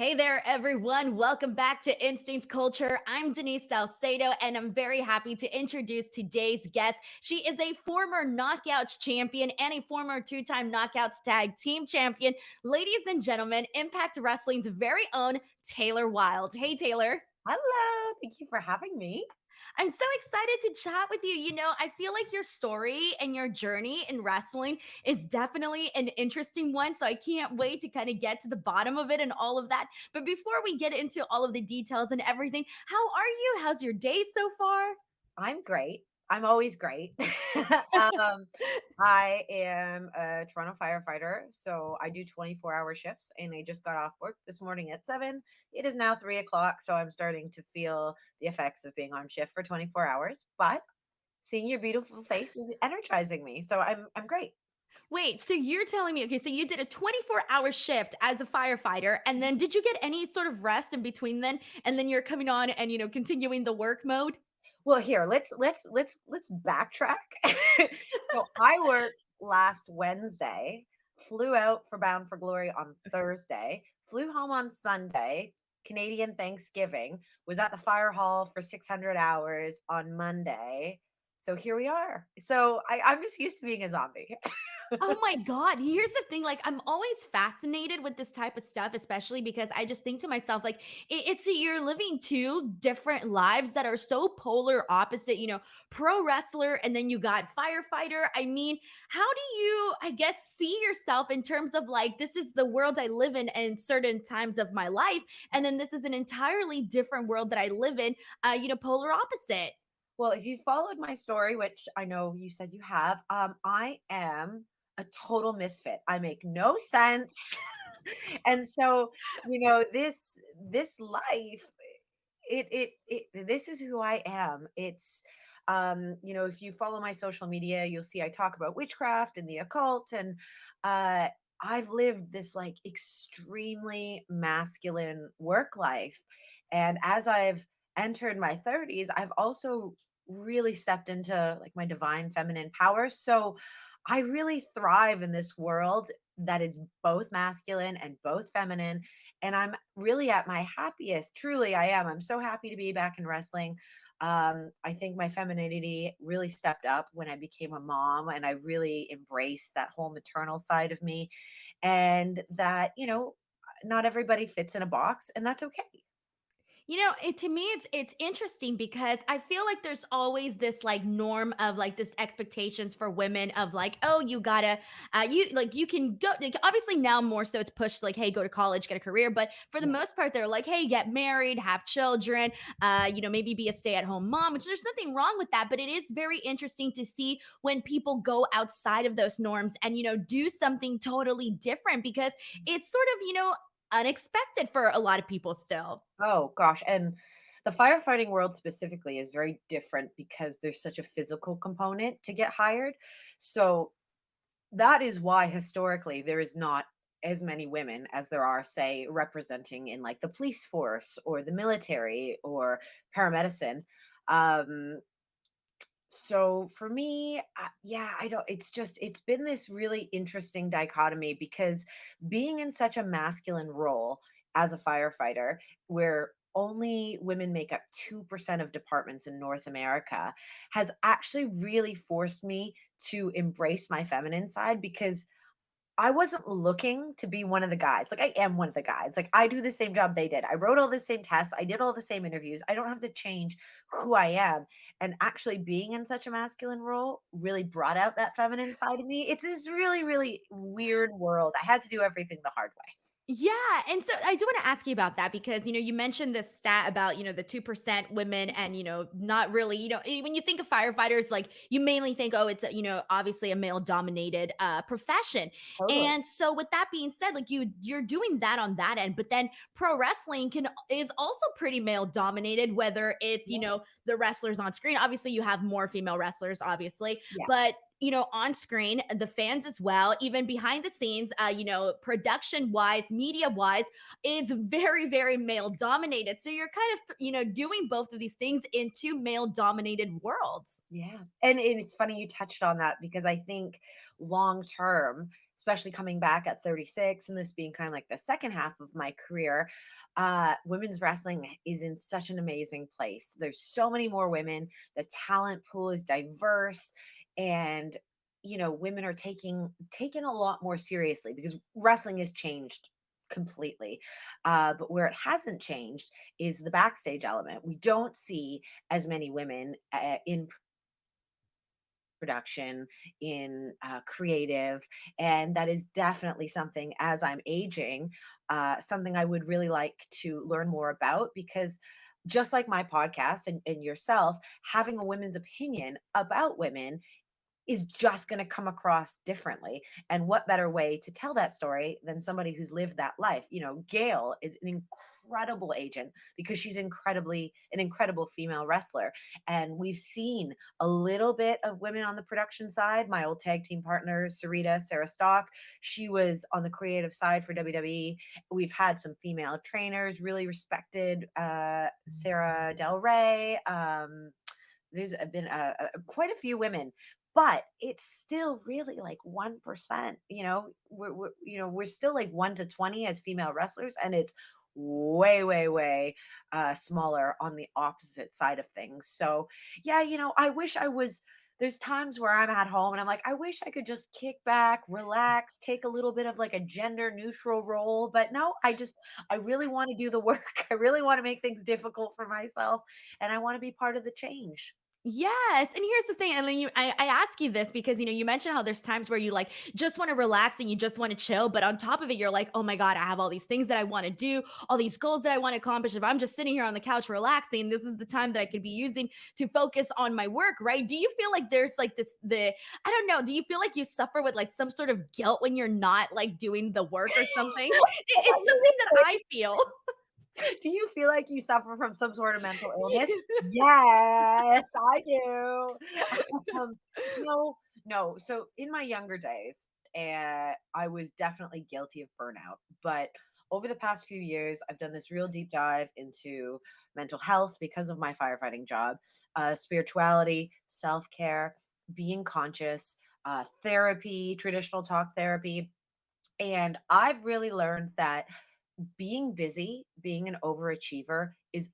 Hey there, everyone. Welcome back to Instinct Culture. I'm Denise Salcedo, and I'm very happy to introduce today's guest. She is a former Knockouts champion and a former two-time Knockouts Tag Team champion. Ladies and gentlemen, Impact Wrestling's very own Taylor Wilde. Hey, Taylor. Hello, thank you for having me. I'm so excited to chat with you. I feel like your story and your journey in wrestling is definitely an interesting one. So I can't wait to kind of get to the bottom of it and all of that. But before we get into all of the details and everything, how are you? How's your day so far? I'm great. I'm always great. um, I am a Toronto firefighter, so I do 24-hour shifts, and I just got off work this morning at 7. It is now 3 o'clock, so I'm starting to feel the effects of being on shift for 24 hours. But seeing your beautiful face is energizing me, so I'm great. Wait, so you're telling me, okay, so you did a 24-hour shift as a firefighter, and then did you get any sort of rest in between then? And then you're coming on and, continuing the work mode? Well, here, let's backtrack. So I worked last Wednesday, flew out for Bound for Glory on Thursday, flew home on Sunday, Canadian Thanksgiving, was at the fire hall for 600 hours on Monday. So here we are. So I'm just used to being a zombie. Oh my God. Here's the thing. Like, I'm always fascinated with this type of stuff, especially because I just think to myself, like, you're living two different lives that are so polar opposite, pro wrestler and then you got firefighter. I mean, how do you, I guess, see yourself in terms of like, this is the world I live in certain times of my life. And then this is an entirely different world that I live in, polar opposite. Well, if you followed my story, which I know you said you have, I am a total misfit. I make no sense. And so, this life, this is who I am. It's if you follow my social media, you'll see I talk about witchcraft and the occult, and uh I've lived this like extremely masculine work life. And as I've entered my 30s, I've also really stepped into like my divine feminine power. So I really thrive in this world that is both masculine and both feminine. And I'm really at my happiest. Truly, I am. I'm so happy to be back in wrestling. I think my femininity really stepped up when I became a mom, and I really embraced that whole maternal side of me. And that, not everybody fits in a box, and that's okay. To me, it's interesting because I feel like there's always this like norm of like this expectations for women of like, oh, you gotta, you can go. Like, obviously, now more so it's pushed like, hey, go to college, get a career. But for the Yeah. most part, they're like, hey, get married, have children, maybe be a stay-at-home mom. Which there's nothing wrong with that, but it is very interesting to see when people go outside of those norms and do something totally different because it's sort of unexpected for a lot of people still. Oh gosh, and the firefighting world specifically is very different because there's such a physical component to get hired. So that is why historically there is not as many women as there are, say, representing in like the police force or the military or paramedicine. Um, so for me, yeah, I don't, it's been this really interesting dichotomy because being in such a masculine role as a firefighter, where only women make up 2% of departments in North America, has actually really forced me to embrace my feminine side because I wasn't looking to be one of the guys. Like, I am one of the guys. Like, I do the same job they did. I wrote all the same tests. I did all the same interviews. I don't have to change who I am. And actually being in such a masculine role really brought out that feminine side of me. It's this really, really weird world. I had to do everything the hard way. Yeah, and so I do wanna ask you about that because, you mentioned this stat about, the 2% women and, not really, when you think of firefighters, like, you mainly think, "Oh, it's, obviously a male-dominated, profession." Totally. And so with that being said, like, you're doing that on that end, but then pro wrestling can is also pretty male-dominated, whether it's, Yeah. the wrestlers on screen. Obviously, you have more female wrestlers, obviously, Yeah. but on screen, the fans as well, even behind the scenes, production wise, media wise, it's very, very male dominated. So you're kind of, doing both of these things in two male dominated worlds. Yeah. And it's funny you touched on that because I think long term, especially coming back at 36 and this being kind of like the second half of my career, women's wrestling is in such an amazing place. There's so many more women. The talent pool is diverse, and women are taken a lot more seriously because wrestling has changed completely. But where it hasn't changed is the backstage element. We don't see as many women in production, in creative. And that is definitely something, as I'm aging, something I would really like to learn more about, because just like my podcast and yourself, having a women's opinion about women is just going to come across differently. And what better way to tell that story than somebody who's lived that life? Gail is an incredible agent because she's an incredible female wrestler. And we've seen a little bit of women on the production side. My old tag team partner, Sarah Stock, she was on the creative side for WWE. We've had some female trainers, really respected, Sarah Del Rey. There's been quite a few women, but it's still really like 1%. We're still like 1 to 20 as female wrestlers, and it's way, way, way smaller on the opposite side of things. So yeah, I wish I was. There's times where I'm at home and I'm like, I wish I could just kick back, relax, take a little bit of like a gender neutral role. But no, I really want to do the work. I really want to make things difficult for myself, and I want to be part of the change. Yes, and here's the thing, and then I ask you this because you mentioned how there's times where you like just want to relax and you just want to chill, but on top of it, you're like, oh my god, I have all these things that I want to do, all these goals that I want to accomplish. If I'm just sitting here on the couch relaxing, this is the time that I could be using to focus on my work, right? Do you feel like there's like the I don't know, do you feel like you suffer with like some sort of guilt when you're not like doing the work or something? It's something that I feel. Do you feel like you suffer from some sort of mental illness? Yes, I do. Um, no, no. So in my younger days, I was definitely guilty of burnout. But over the past few years, I've done this real deep dive into mental health because of my firefighting job, spirituality, self care, being conscious, therapy, traditional talk therapy. And I've really learned that being busy, being an overachiever is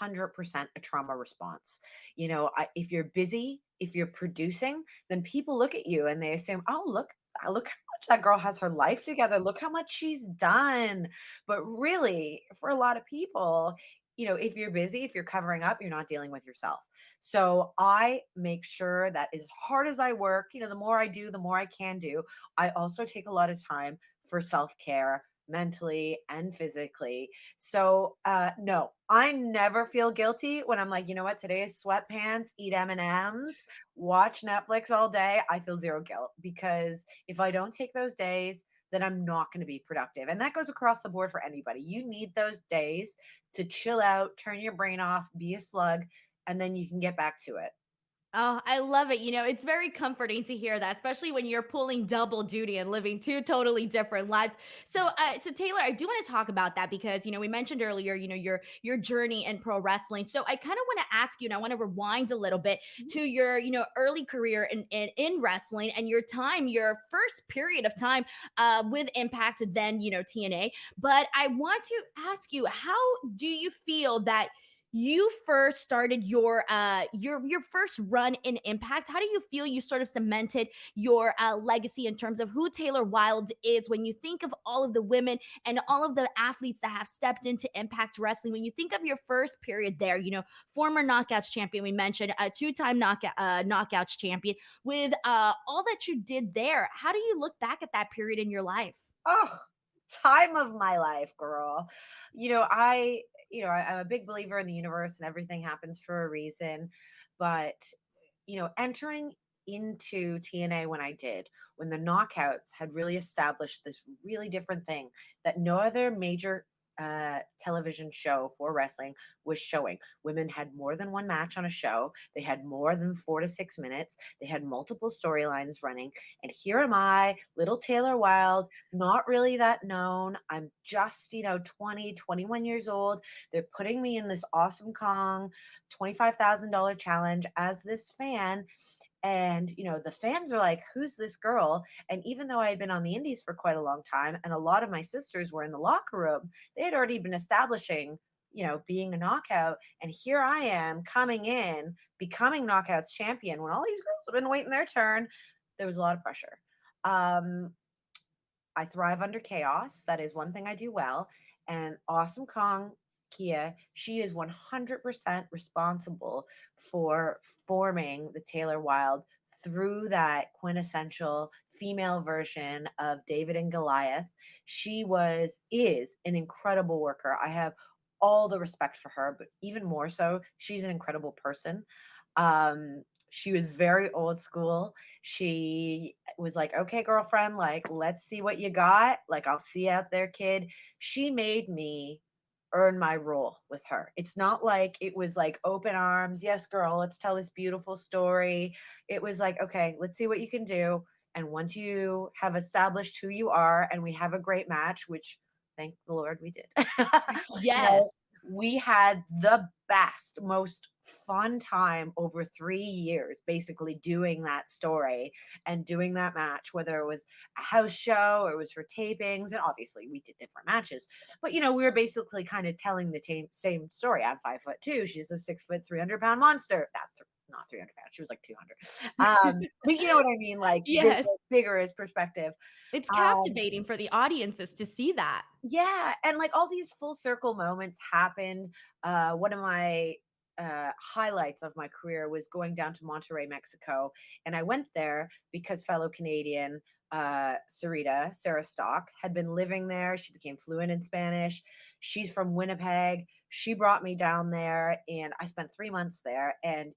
100% a trauma response. If you're busy, if you're producing, then people look at you and they assume, oh, look how much that girl has her life together. Look how much she's done. But really, for a lot of people, if you're busy, if you're covering up, you're not dealing with yourself. So I make sure that as hard as I work, the more I do, the more I can do. I also take a lot of time for self care, mentally and physically. So no, I never feel guilty when I'm like, you know what, today is sweatpants, eat M&Ms, watch Netflix all day. I feel zero guilt, because if I don't take those days, then I'm not going to be productive. And that goes across the board for anybody. You need those days to chill out, turn your brain off, be a slug, and then you can get back to it. Oh, I love it. It's very comforting to hear that, especially when you're pulling double duty and living two totally different lives. So Taylor, I do want to talk about that because we mentioned earlier, your journey in pro wrestling. So I kind of want to ask you, and I want to rewind a little bit to your early career in wrestling and your first period of time with Impact, and then TNA. But I want to ask you, how do you feel that you first started your first run in Impact? How do you feel you sort of cemented your legacy in terms of who Taylor Wilde is when you think of all of the women and all of the athletes that have stepped into Impact Wrestling? When you think of your first period there, former Knockouts champion, we mentioned a two-time Knockouts champion, with all that you did there, how do you look back at that period in your life? Oh, time of my life, girl. I'm a big believer in the universe and everything happens for a reason. But, entering into TNA when I did, when the knockouts had really established this really different thing that no other major television show for wrestling was showing. Women had more than one match on a show. They had more than 4 to 6 minutes. They had multiple storylines running. And here am I, little Taylor Wilde, not really that known. I'm just, 20, 21 years old. They're putting me in this awesome Kong $25,000 challenge as this fan. And, the fans are like, who's this girl? And even though I had been on the indies for quite a long time and a lot of my sisters were in the locker room, they had already been establishing, being a knockout. And here I am coming in, becoming knockouts champion when all these girls have been waiting their turn. There was a lot of pressure. Um, I thrive under chaos. That is one thing I do well. And Awesome Kong Kia, she is 100% responsible for forming the Taylor Wilde through that quintessential female version of David and Goliath. Is an incredible worker. I have all the respect for her, but even more so, she's an incredible person. She was very old school. She was like, okay, girlfriend, like, let's see what you got. Like, I'll see you out there, kid. She made me earn my role with her. It's not like it was like open arms. Yes, girl, let's tell this beautiful story. It was like, okay, let's see what you can do. And once you have established who you are and we have a great match, which thank the Lord we did, Yes. we had the best, most fun time over 3 years, basically doing that story and doing that match, whether it was a house show or it was for tapings. And obviously, we did different matches, but we were basically kind of telling the same story. I'm 5'2". She's a 6 foot, 300-pound monster. Not 300 pounds. She was like 200. But you know what I mean? Like Yes. bigger is perspective. It's Um, captivating for the audiences to see that. yeah, and, like, all these full circle moments happened. One of my, highlights of my career was going down to Monterrey, Mexico, and I went there because fellow Canadian, Sarah Stock, had been living there. She became fluent in Spanish. She's from Winnipeg. She brought me down there, and I spent 3 months there, and,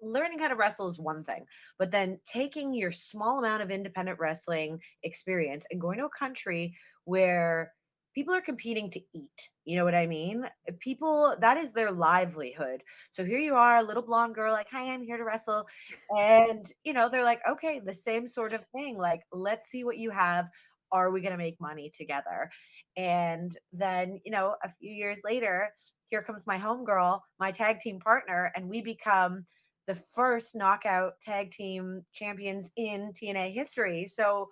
learning how to wrestle is one thing, but then taking your small amount of independent wrestling experience and going to a country where people are competing to eat. You know what I mean? People, that is their livelihood. So here you are, a little blonde girl, like, hi, I'm here to wrestle. And, they're like, okay, the same sort of thing. Like, let's see what you have. Are we going to make money together? And then, a few years later, here comes my homegirl, my tag team partner, and we become the first knockout tag team champions in TNA history. So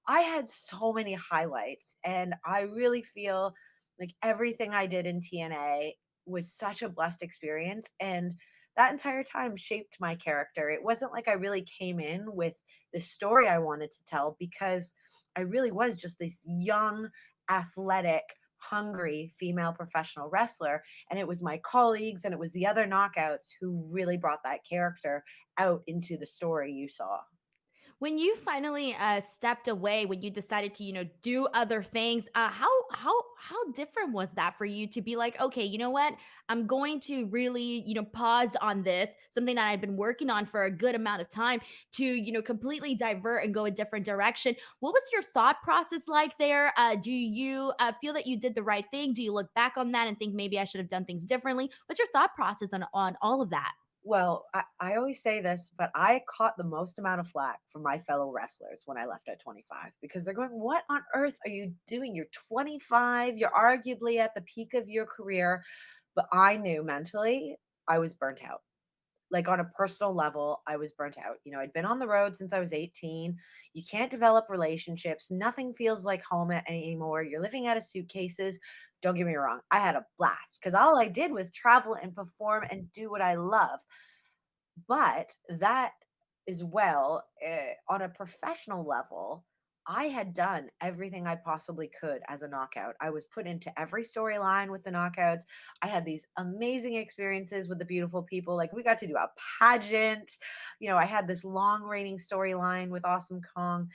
I had so many highlights, and I really feel like everything I did in TNA was such a blessed experience. And that entire time shaped my character. It wasn't like I really came in with the story I wanted to tell because I really was just this young, athletic, hungry female professional wrestler. And it was my colleagues and it was the other knockouts who really brought that character out into the story you saw. When you finally stepped away, when you decided to, do other things, how different was that for you to be like, okay, you know what, I'm going to really, pause on this, something that I've been working on for a good amount of time, to, completely divert and go a different direction. What was your thought process like there? Do you feel that you did the right thing? Do you look back on that and think maybe I should have done things differently? What's your thought process on all of that? Well, I always say this, but I caught the most amount of flack from my fellow wrestlers when I left at 25 because they're going, what on earth are you doing? You're 25, you're arguably at the peak of your career. But I knew mentally I was burnt out. Like, on a personal level, I was burnt out. I'd been on the road since I was 18. You can't develop relationships. Nothing feels like home anymore. You're living out of suitcases. Don't get me wrong. I had a blast because all I did was travel and perform and do what I love. But that as well, on a professional level, I had done everything I possibly could as a knockout. I was put into every storyline with the knockouts. I had these amazing experiences with the beautiful people. Like, we got to do a pageant. I had this long reigning storyline with Awesome Kong.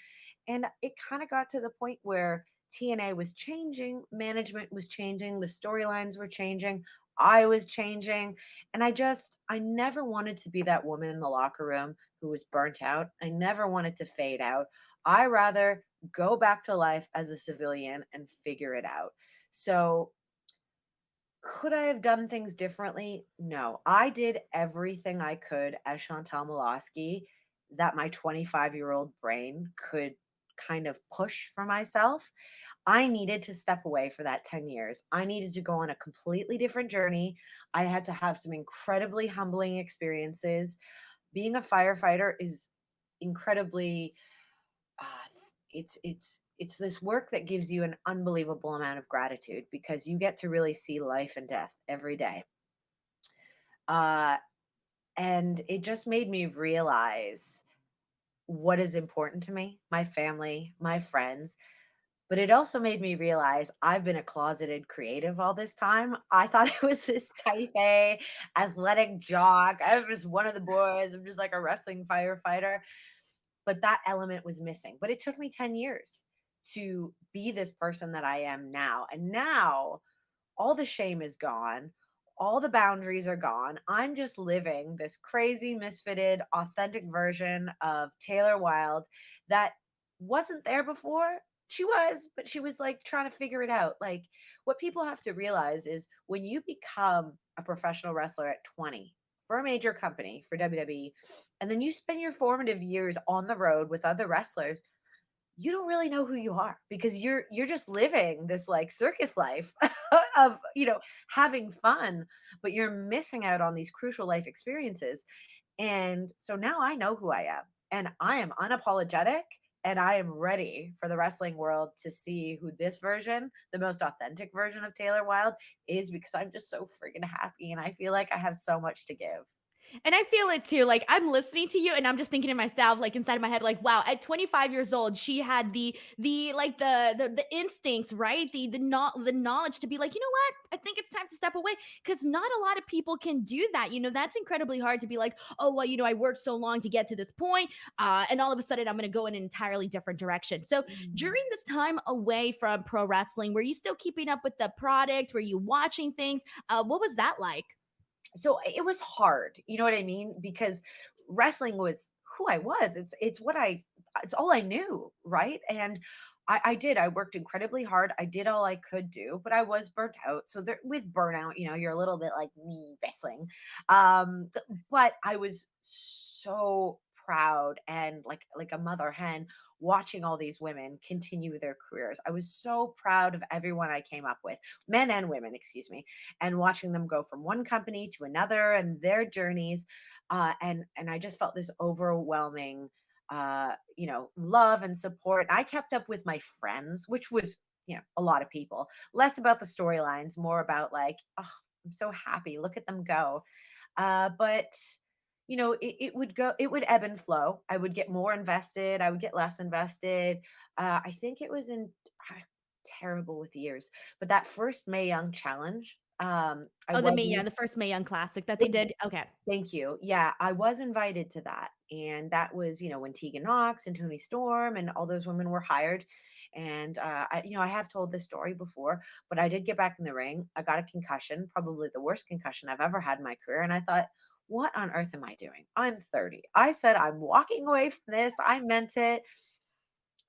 And it kind of got to the point where TNA was changing, management was changing, the storylines were changing, I was changing. And I never wanted to be that woman in the locker room who was burnt out. I never wanted to fade out. I rather go back to life as a civilian and figure it out. So, could I have done things differently? No. I did everything I could as Chantal Malosky that my 25-year-old brain could kind of push for myself. I needed to step away for that 10 years. I needed to go on a completely different journey. I had to have some incredibly humbling experiences. being a firefighter is incredibly uh, it's this work that gives you an unbelievable amount of gratitude because you get to really see life and death every day. Uh, and it just made me realize what is important to me, my family, my friends. But it also made me realize I've been a closeted creative all this time. I thought I was this type A athletic jock. I was one of the boys. I'm just like a wrestling firefighter. But that element was missing. But it took me 10 years to be this person that I am now. And now all the shame is gone. All the boundaries are gone. I'm just living this crazy, misfitted, authentic version of Taylor Wilde that wasn't there before. She was, but she was like trying to figure it out. Like, what people have to realize is when you become a professional wrestler at 20 for a major company, for WWE, and then you spend your formative years on the road with other wrestlers, you don't really know who you are because you're just living this like circus life of having fun, but you're missing out on these crucial life experiences. And so now I know who I am, and I am unapologetic, and I am ready for the wrestling world to see who this version, the most authentic version of Taylor Wilde, is, because I'm just so freaking happy and I feel like I have so much to give. And I feel it too. Like I'm listening to you and I'm just thinking to myself, like inside of my head, like, wow, at 25 years old, she had the like the instincts, right? The knowledge to be like, you know what? I think it's time to step away. Cause not a lot of people can do that. That's incredibly hard to be like, oh well, I worked so long to get to this point. And all of a sudden I'm gonna go in an entirely different direction. So Mm. during this time away from pro wrestling, were you still keeping up with the product? Were you watching things? What was that like? So it was hard, you know what I mean? Because wrestling was who I was. It's all I knew, right? And I worked incredibly hard. I did all I could do, but I was burnt out. So there, with burnout, you're a little bit like me wrestling. But I was so proud and like a mother hen watching all these women continue their careers. I was so proud of everyone I came up with, men and women, excuse me, and watching them go from one company to another and their journeys. And I just felt this overwhelming love and support. I kept up with my friends, which was, a lot of people, less about the storylines, more about like, oh, I'm so happy, look at them go. But it would ebb and flow. I would get more invested, I would get less invested. I think it was in uh, terrible with years, but that first May Young challenge, I Oh, was Yeah, the first Mae Young Classic that they thank did. Okay. thank you. Yeah, I was invited to that. And that was, when Tegan Knox and Tony Storm and all those women were hired. And I have told this story before, but I did get back in the ring. I got a concussion, probably the worst concussion I've ever had in my career. And I thought, what on earth am I doing? I'm 30. I said I'm walking away from this. I meant it.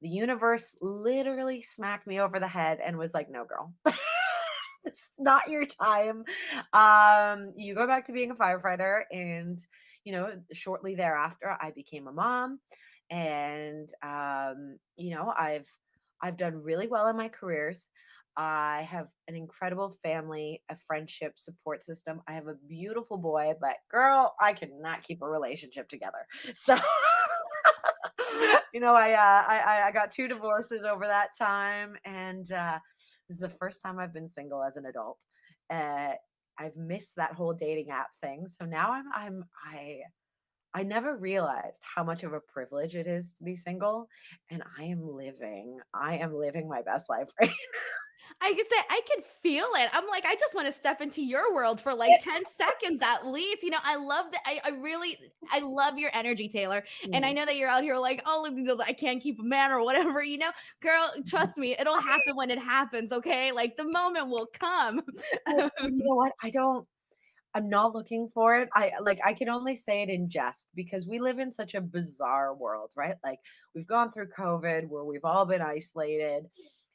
The universe literally smacked me over the head and was like, no, girl. It's not your time. You go back to being a firefighter. And, shortly thereafter, I became a mom. And, I've done really well in my careers. I have an incredible family, a friendship support system. I have a beautiful boy, but girl, I cannot keep a relationship together. So, I got two divorces over that time, and this is the first time I've been single as an adult. Uh, I've missed that whole dating app thing. So now I never realized how much of a privilege it is to be single, and I am living my best life right. I can say I can feel it. I'm like, I just want to step into your world for like 10 seconds at least. I love that. I love your energy, Taylor. And I Mm. know that you're out here like, oh, I can't keep a man or whatever. Girl, trust me, it'll happen when it happens. Okay. Like the moment will come. And you know what? I'm not looking for it. I can only say it in jest because we live in such a bizarre world, right? Like we've gone through COVID where we've all been isolated.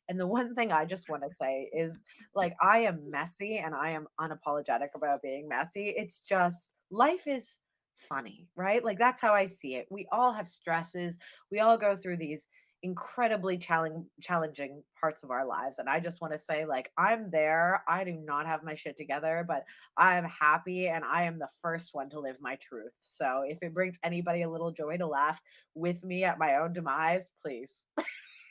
And the one thing I just want to say is like I am messy and I am unapologetic about being messy. It's just life is funny, right? Like that's how I see it. We all have stresses. We all go through these incredibly challenging parts of our lives. And I just want to say, like, I'm there. I do not have my shit together, but I am happy and I am the first one to live my truth. So if it brings anybody a little joy to laugh with me at my own demise, please.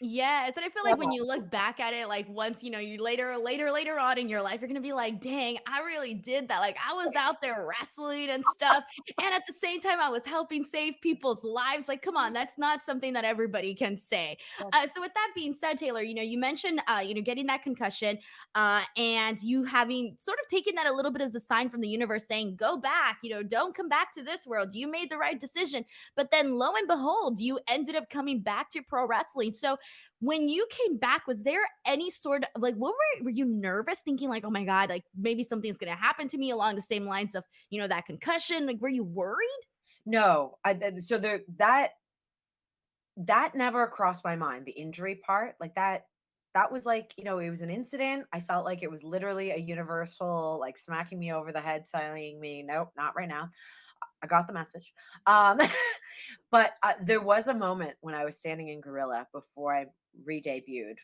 Yes, and I feel like when you look back at it, like, once, you later on in your life, you're gonna be like, "Dang, I really did that." Like, I was out there wrestling and stuff, and at the same time, I was helping save people's lives. Like, come on, that's not something that everybody can say. So with that being said, Taylor, you mentioned, getting that concussion, and you having sort of taken that a little bit as a sign from the universe saying, "Go back, don't come back to this world. You made the right decision." But then lo and behold, you ended up coming back to pro wrestling. So when you came back, was there any sort of like, what were you nervous thinking like, oh my God, like maybe something's gonna happen to me along the same lines of, that concussion? Like, were you worried? No, so that never crossed my mind, the injury part, like, that was like, it was an incident. I felt like it was literally a universal, like, smacking me over the head, telling me, "Nope, not right now." I got the message. Um, but, there was a moment when I was standing in Gorilla before I re-debuted,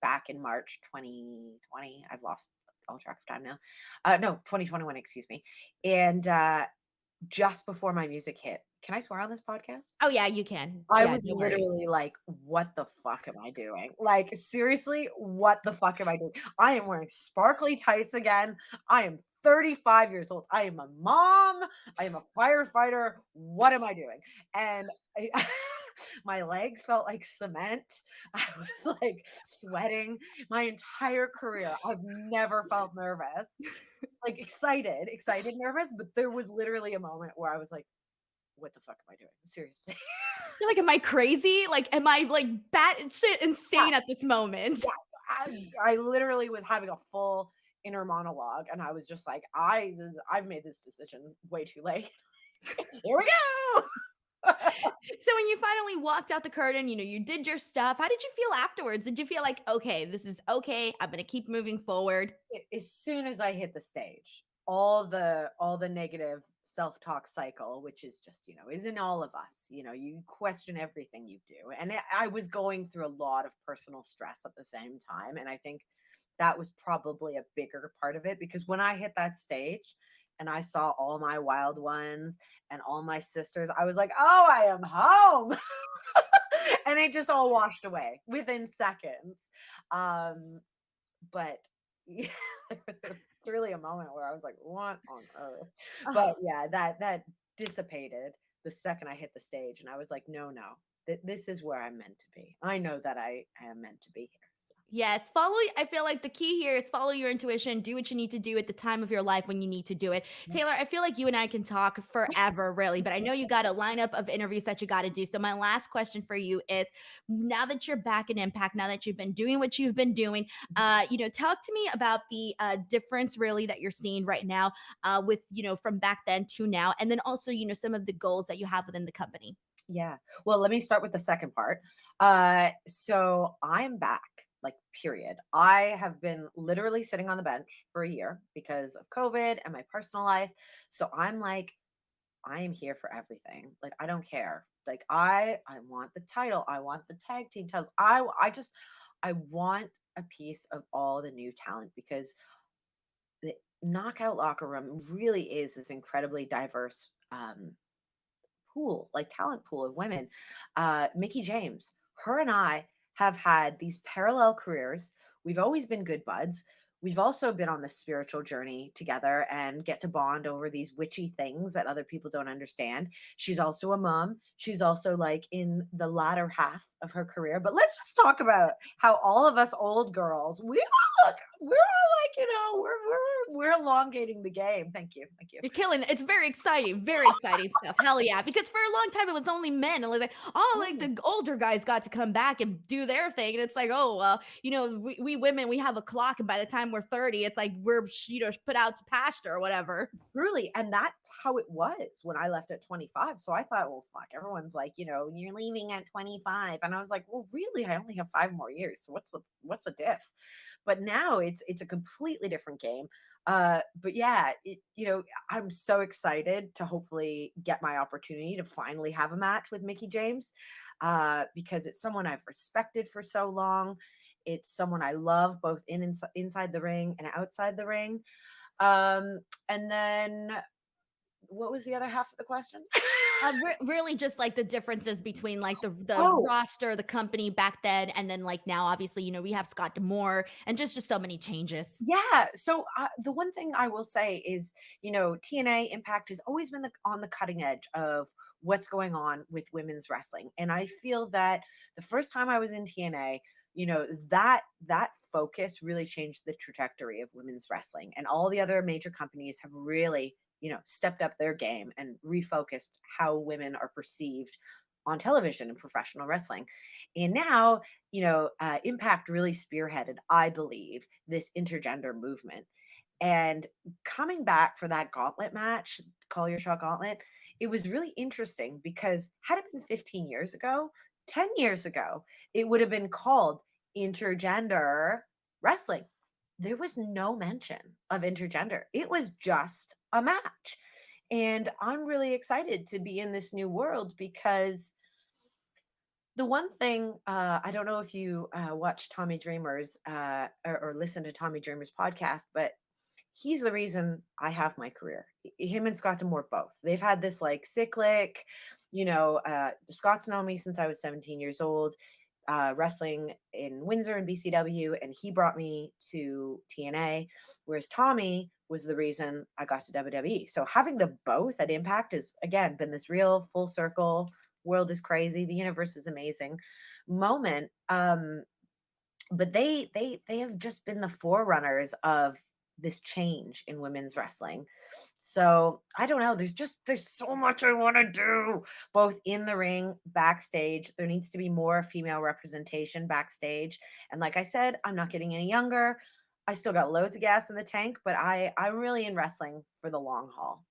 back in March 2020. I've lost all track of time now. No, 2021, excuse me, and, just before my music hit. Can I swear on this podcast? Oh yeah, you can. I Yeah, was don't worry. literally like, "What the fuck am I doing?" Like, seriously, what the fuck am I doing? I am wearing sparkly tights again. I am 35 years old. I am a mom. I am a firefighter. What am I doing? And I my legs felt like cement. I was, like, sweating. My entire career, I've never felt nervous. Like, excited, nervous, but there was literally a moment where I was like, "What the fuck am I doing? Seriously." You're like, am I crazy? Like, am I like bat shit Yeah. insane at this moment? Yeah, I literally was having a full inner monologue, and I was just like, I've made this decision way too late. Here we go." So when you finally walked out the curtain, you did your stuff. How did you feel afterwards? Did you feel like, okay, this is okay. I'm gonna keep moving forward? As soon as I hit the stage, all the negative self-talk cycle, which is just, is in all of us. You question everything you do. And I was going through a lot of personal stress at the same time. And I think that was probably a bigger part of it because when I hit that stage and I saw all my wild ones and all my sisters, I was like, "Oh, I am home." And it just all washed away within seconds. Um, but yeah, there's really a moment where I was like, "What on earth?" But yeah, that dissipated the second I hit the stage, and I was like, "No, no, this is where I'm meant to be. I know that I am meant to be here." So Yes, I feel like the key here is follow your intuition, do what you need to do at the time of your life when you need to do it. yeah. Taylor, I feel like you and I can talk forever, really, but I know you got a lineup of interviews that you got to do. So, my last question for you is now that you're back in Impact, now that you've been doing what you've been doing, talk to me about the difference really that you're seeing right now with, from back then to now. And then also, some of the goals that you have within the company. Yeah. Well, let me start with the second part. So I'm back, like, period. I have been literally sitting on the bench for a year because of COVID and my personal life. So I'm like, I am here for everything. Like, I don't care. Like, I want the title. I want the tag team titles. I want a piece of all the new talent because the knockout locker room really is this incredibly diverse pool, like talent pool of women. Mickey James, her and I have had these parallel careers. We've always been good buds. We've also been on this spiritual journey together and get to bond over these witchy things that other people don't understand. She's also a mom. She's also like in the latter half of her career. But let's just talk about how all of us old girls, we're all like, we're elongating the game. Thank you. Thank you. You're killing it. It's very exciting stuff. Hell yeah. Because for a long time it was only men. And it was like, oh, like Yeah. the older guys got to come back and do their thing. And it's like, oh, well, we women, we have a clock. And by the time we're 30, it's like we're, put out to pasture or whatever. Truly, and that's how it was when I left at 25. So I thought, well, fuck, everyone's like, you're leaving at 25. And I was like, well, really, I only have 5 more years. So what's the diff? But now it's a completely different game. But yeah, I'm so excited to hopefully get my opportunity to finally have a match with Mickey James, because it's someone I've respected for so long. It's someone I love both inside the ring and outside the ring. And then what was the other half of the question? Really just like the differences between like the Oh, roster, the company back then, and then like now, obviously, we have Scott Demore and just so many changes. yeah. So the one thing I will say is, TNA Impact has always been on the cutting edge of what's going on with women's wrestling, and I feel that the first time I was in TNA, that focus really changed the trajectory of women's wrestling, and all the other major companies have really, stepped up their game and refocused how women are perceived on television and professional wrestling. And now, Impact really spearheaded, I believe, this intergender movement. And coming back for that gauntlet match, Call Your Shot Gauntlet, it was really interesting because had it been 15 years ago, 10 years ago, it would have been called intergender wrestling. There was no mention of intergender. It was just a match. And I'm really excited to be in this new world because the one thing, I don't know if you watch Tommy Dreamer's or listen to Tommy Dreamer's podcast, but he's the reason I have my career. Him and Scott Demore both. They've had this like cyclic, Scott's known me since I was 17 years old, wrestling in Windsor and BCW, and he brought me to TNA, whereas Tommy was the reason I got to WWE. So having the both at Impact has again been this real full circle. World is crazy. The universe is amazing moment. But they have just been the forerunners of this change in women's wrestling. So I don't know. There's so much I want to do, both in the ring, backstage. There needs to be more female representation backstage. And like I said, I'm not getting any younger. I still got loads of gas in the tank, but I'm really in wrestling for the long haul.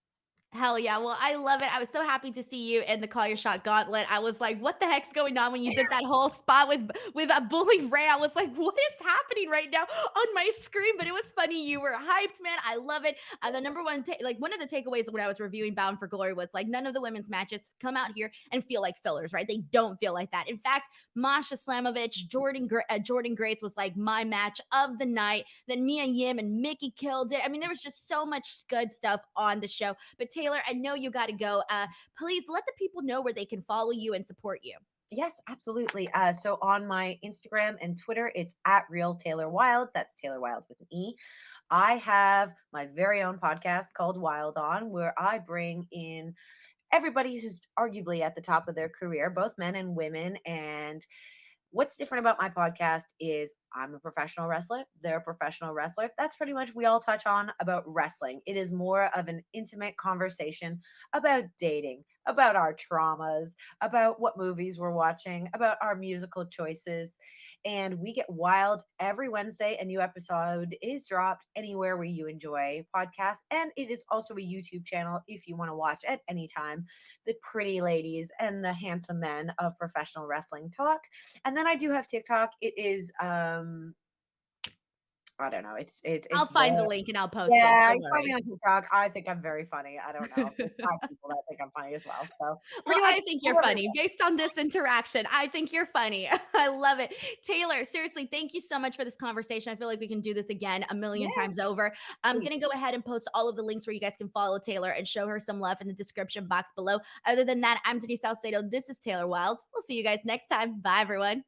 Hell yeah. Well, I love it. I was so happy to see you in the Call Your Shot Gauntlet. I was like, what the heck's going on when you did that whole spot with a Bully Ray? I was like, what is happening right now on my screen? But it was funny. You were hyped, man. I love it. The number one, like one of the takeaways when I was reviewing Bound for Glory was like, none of the women's matches come out here and feel like fillers, right? They don't feel like that. In fact, Masha Slamovich, Jordan Grace was like my match of the night. Then Mia Yim and Mickey killed it. I mean, there was just so much good stuff on the show. But Taylor, I know you got to go. Please let the people know where they can follow you and support you. Yes, absolutely. So on my Instagram and Twitter, it's at Real Taylor Wilde. That's Taylor Wilde with an E. I have my very own podcast called Wild On, where I bring in everybody who's arguably at the top of their career, both men and women. And what's different about my podcast is I'm a professional wrestler. They're a professional wrestler. That's pretty much we all touch on about wrestling. It is more of an intimate conversation about dating, about our traumas, about what movies we're watching, about our musical choices. And we get wild every Wednesday. A new episode is dropped anywhere where you enjoy podcasts. And it is also a YouTube channel if you want to watch at any time the pretty ladies and the handsome men of professional wrestling talk. And then I do have TikTok. It is I don't know. I'll It's find the the link and I'll post it. yeah, Don't you find me worry. on TikTok. I think I'm very funny. I don't know. There's 5 people that think I'm funny as well. So Well, pretty much I think you're all over funny based on this interaction. I think you're funny. I love it. Taylor, seriously, thank you so much for this conversation. I feel like we can do this again a million yeah, times over. I'm please. going to go ahead and post all of the links where you guys can follow Taylor and show her some love in the description box below. Other than that, I'm Denise Salcedo. This is Taylor Wilde. We'll see you guys next time. Bye, everyone.